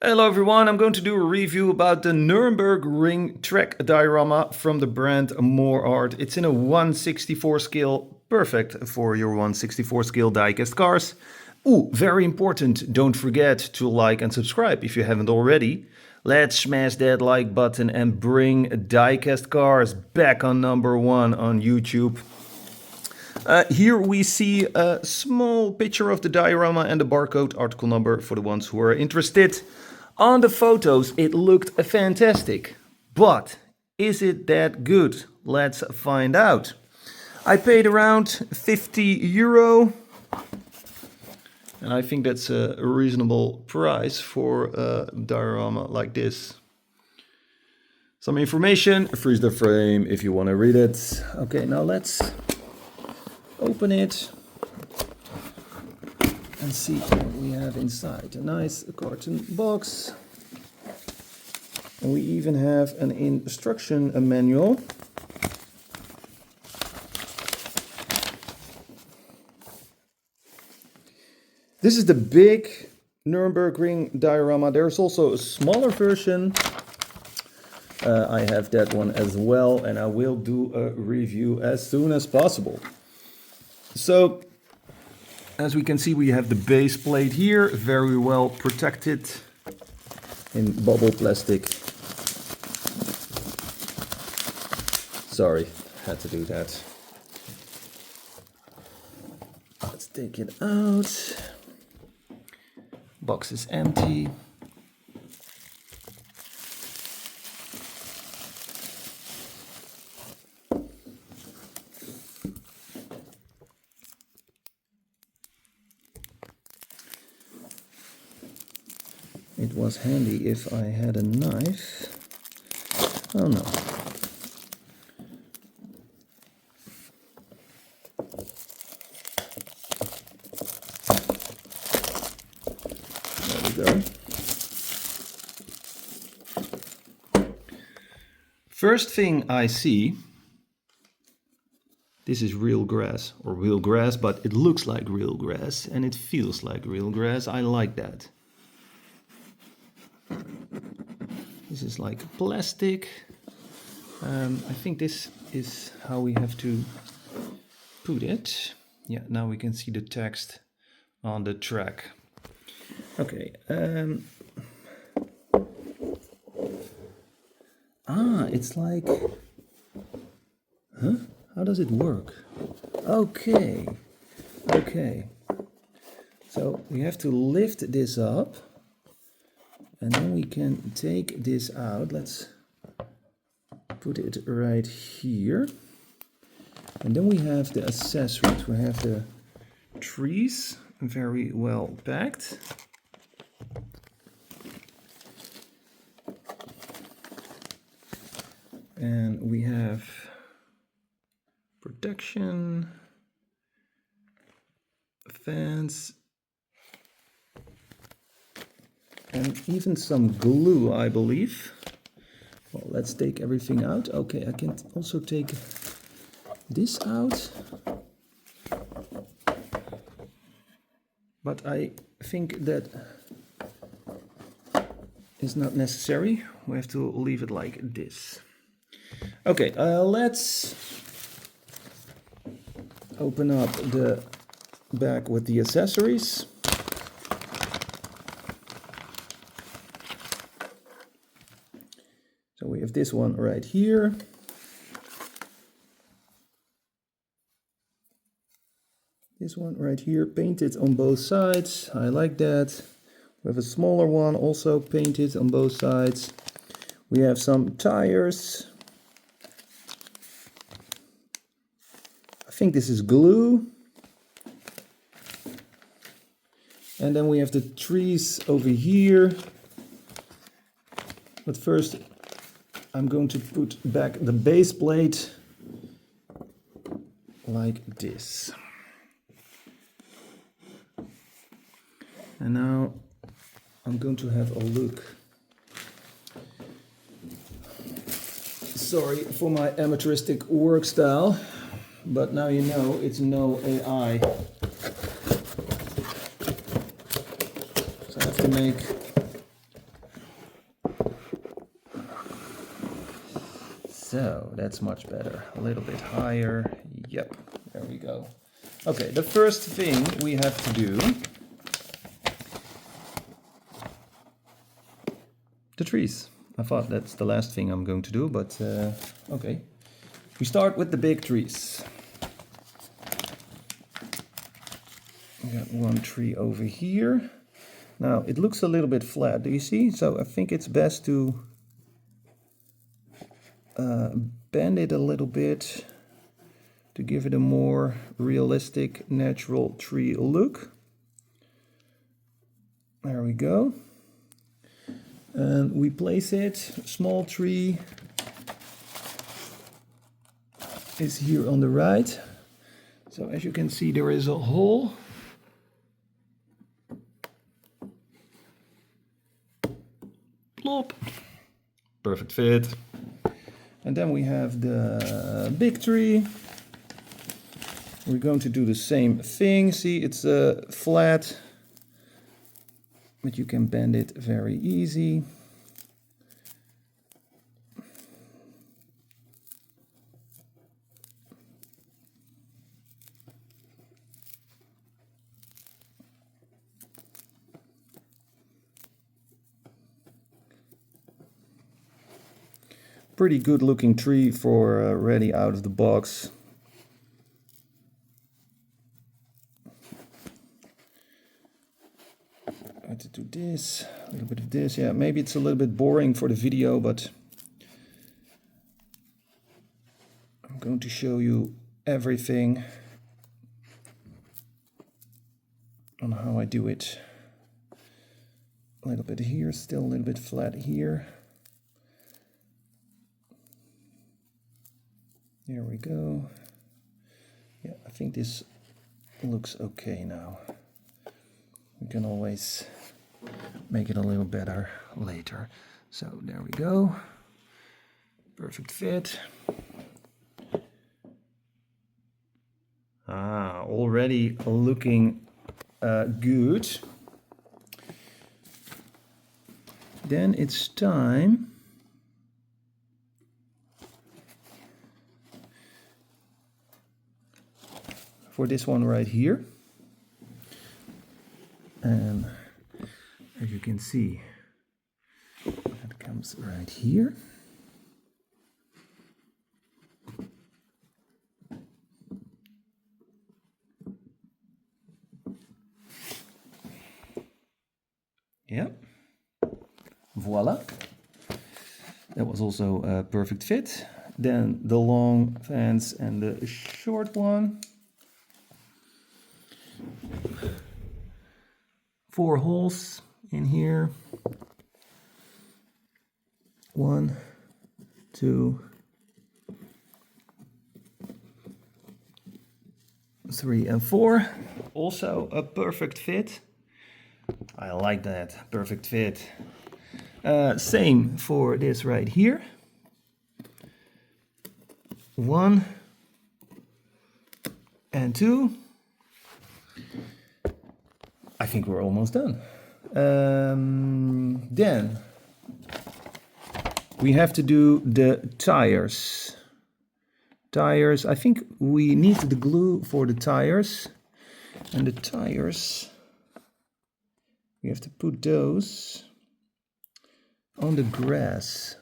Hello everyone, I'm going to do a review about the Nürburgring track diorama from the brand Moreart. It's in a 1/64 scale, perfect for your 1/64 scale diecast cars. Ooh, very important, don't forget to like and subscribe if you haven't already. Let's smash that like button and bring Diecast Cars back on #1 on YouTube. Here we see a small picture of the diorama and the barcode article number for the ones who are interested. On the photos it looked fantastic, but is it that good? Let's find out. I paid around €50, and I think that's a reasonable price for a diorama like this. Some information, freeze the frame if you want to read it. Okay, now let's open it and see what we have inside. A nice carton box. And we even have an instruction manual. This is the big Nürburgring diorama. There's also a smaller version. I have that one as well, and I will do a review as soon as possible. So, as we can see, we have the base plate here, very well protected in bubble plastic. Sorry, had to do that. Let's take it out. Box is empty. It was handy if I had a knife. Oh no. There we go. First thing I see, this is real grass, or real grass, but it looks like real grass and it feels like real grass. I like that. This is like plastic. I think this is how we have to put it. Yeah, now we can see the text on the track. Okay. It's like... Huh? How does it work? Okay. Okay. So we have to lift this up. And then we can take this out. Let's put it right here. And then we have the accessories. We have the trees, very well packed. And we have protection, fans, and even some glue, I believe. Well, let's take everything out. Okay, I can also take this out. But I think that is not necessary. We have to leave it like this. Okay, let's open up the bag with the accessories. So we have this one right here. This one right here, painted on both sides. I like that. We have a smaller one, also painted on both sides. We have some tires. I think this is glue. And then we have the trees over here. But first, I'm going to put back the base plate like this. And now I'm going to have a look. Sorry for my amateuristic work style, but now you know it's no AI. So I have to make So that's much better. A little bit higher. Yep, there we go. Okay, the first thing we have to do, the trees. I thought that's the last thing I'm going to do, but okay. We start with the big trees. We got one tree over here. Now it looks a little bit flat, do you see? So I think it's best to bend it a little bit to give it a more realistic, natural tree look. There we go. And we place it, small tree is here on the right. So as you can see, there is a hole. Plop. Perfect fit. And then we have the big tree. We're going to do the same thing. See, it's flat, but you can bend it very easy. Pretty good looking tree for ready out of the box. I have to do this, a little bit of this. Yeah, maybe it's a little bit boring for the video, but I'm going to show you everything on how I do it. A little bit here, still a little bit flat here. There we go. Yeah, I think this looks okay now. We can always make it a little better later. So there we go. Perfect fit. Already looking good. Then it's time for this one right here. And as you can see, it comes right here. Yep. Voila. That was also a perfect fit. Then the long fence and the short one. 4 holes in here. 1, 2, 3, and 4. Also a perfect fit. I like that, perfect fit. Same for this right here. 1 and 2. I think we're almost done. Then we have to do the tires. Tires, I think we need the glue for the tires. And the tires, we have to put those on the grass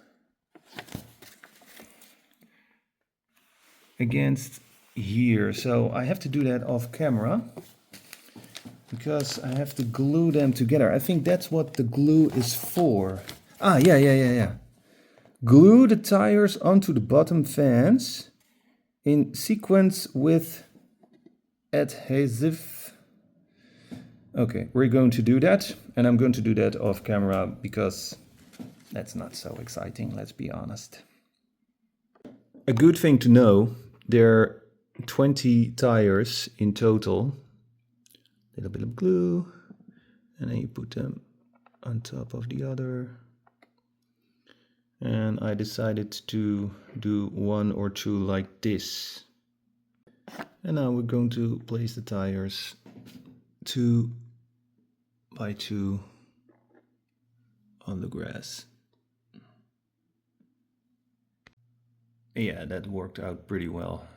against here. So I have to do that off camera, because I have to glue them together. I think that's what the glue is for. Ah, yeah. Glue the tires onto the bottom fence in sequence with adhesive. Okay, we're going to do that, and I'm going to do that off camera because that's not so exciting, let's be honest. A good thing to know, there are 20 tires in total. A little bit of glue, and then you put them on top of the other. And I decided to do 1 or 2 like this. And now we're going to place the tires 2 by 2 on the grass. Yeah, that worked out pretty well.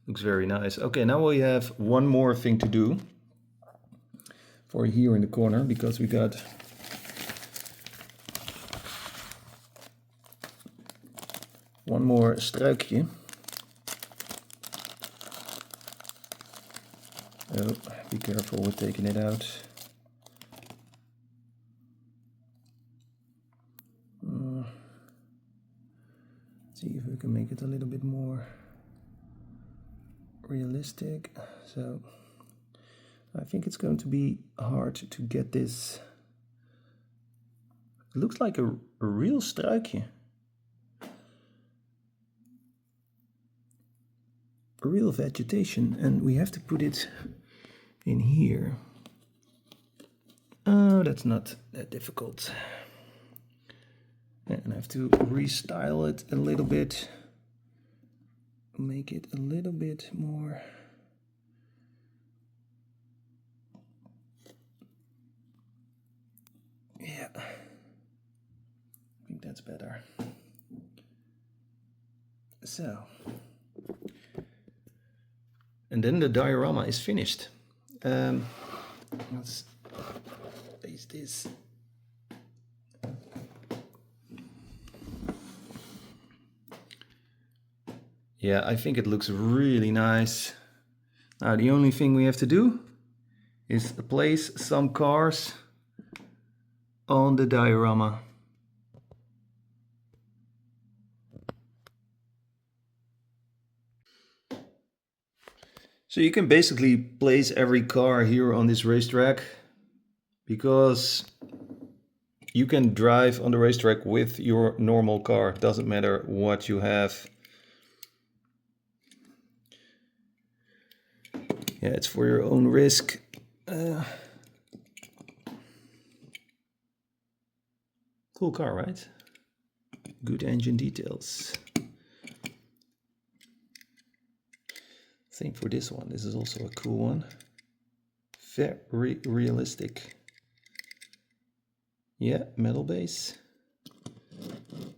Looks very nice. Okay, now we have one more thing to do for here in the corner, because we got one more struikje. Oh, be careful with taking it out. See if we can make it a little bit more realistic. So I think it's going to be hard to get this. It looks like a real struikje. A real vegetation, and we have to put it in here. Oh, that's not that difficult. And I have to restyle it a little bit. Make it a little bit more. Yeah, I think that's better. So, and then the diorama is finished. Let's place this. Yeah, I think it looks really nice. Now the only thing we have to do is place some cars on the diorama. So you can basically place every car here on this racetrack, because you can drive on the racetrack with your normal car. Doesn't matter what you have. Yeah, it's for your own risk. Cool car, right? Good engine details. Same for this one. This is also a cool one. Very realistic. Yeah, metal base.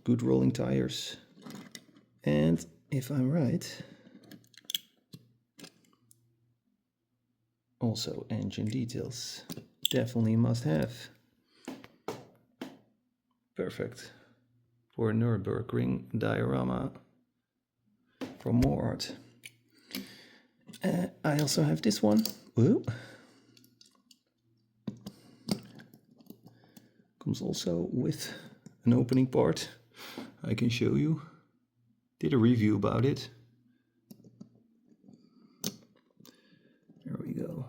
Good rolling tires. And if I'm right, also engine details. Definitely must have. Perfect for a Nürburgring diorama from Moreart. I also have this one. Woo. Comes also with an opening part. I can show you. Did a review about it. There we go.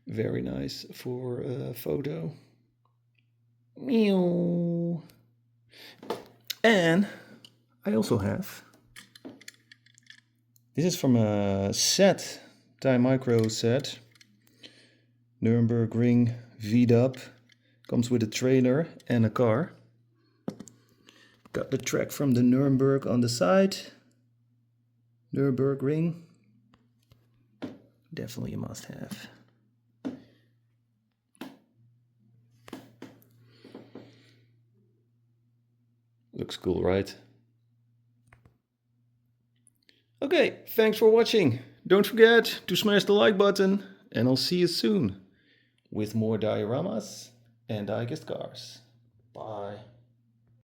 Very nice for a photo. Meow. And I also have, this is from a set, Time Micro set, Nürburgring V-Dub. Comes with a trailer and a car. Got the track from the Nürburg on the side. Nürburgring. Definitely a must have. Looks cool, right? Okay, thanks for watching. Don't forget to smash the like button, and I'll see you soon with more dioramas and Diecast Cars. Bye.